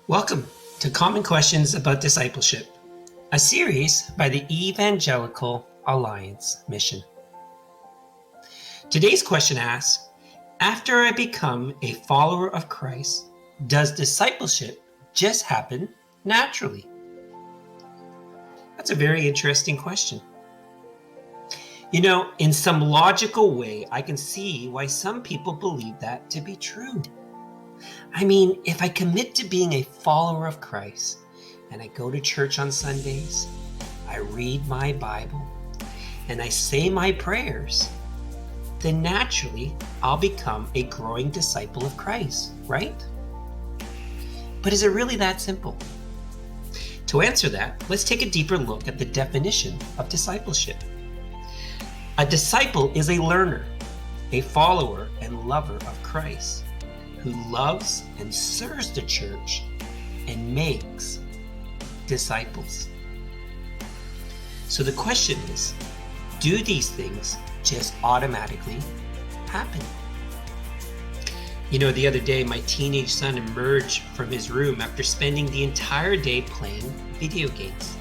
Welcome to Common Questions About Discipleship, a series by the Evangelical Alliance Mission. Today's question asks, after I become a follower of Christ, does discipleship just happen naturally? That's a very interesting question. In some logical way, I can see why some people believe that to be true. If I commit to being a follower of Christ and I go to church on Sundays, I read my Bible, and I say my prayers, then naturally I'll become a growing disciple of Christ, right? But is it really that simple? To answer that, let's take a deeper look at the definition of discipleship. A disciple is a learner, a follower and lover of Christ, who loves and serves the church and makes disciples. So the question is, do these things just automatically happen? The other day, my teenage son emerged from his room after spending the entire day playing video games.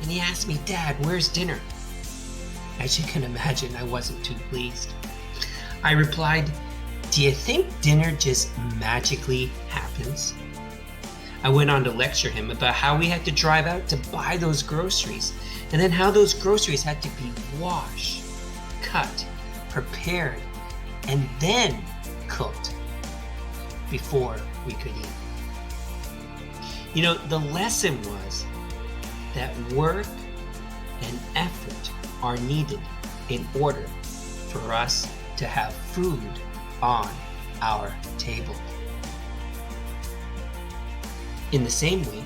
And he asked me, "Dad, where's dinner?" As you can imagine, I wasn't too pleased. I replied, "Do you think dinner just magically happens?" I went on to lecture him about how we had to drive out to buy those groceries, and then how those groceries had to be washed, cut, prepared, and then cooked before we could eat. The lesson was that work and effort are needed in order for us to have food on our table. In the same way,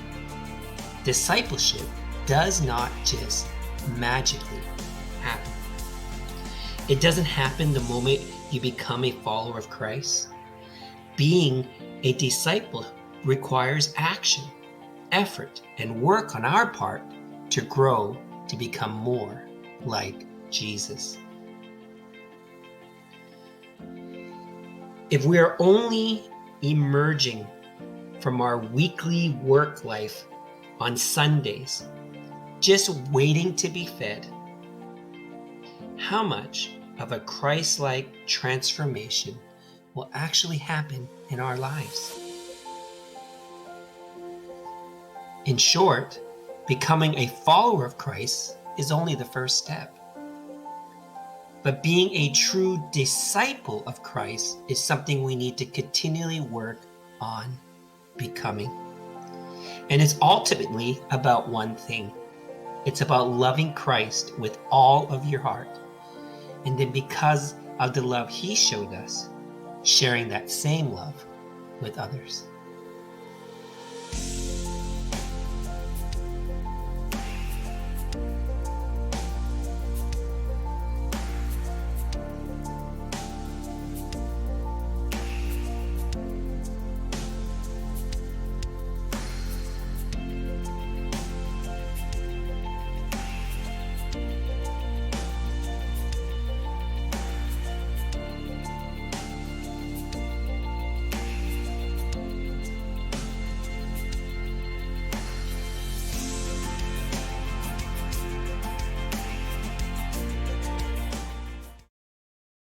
discipleship does not just magically happen. It doesn't happen the moment you become a follower of Christ. Being a disciple requires action, effort, and work on our part to grow to become more like Jesus. If we are only emerging from our weekly work life on Sundays, just waiting to be fed, how much of a Christ-like transformation will actually happen in our lives? In short, becoming a follower of Christ is only the first step. But being a true disciple of Christ is something we need to continually work on becoming. And it's ultimately about one thing. It's about loving Christ with all of your heart. And then because of the love He showed us, sharing that same love with others.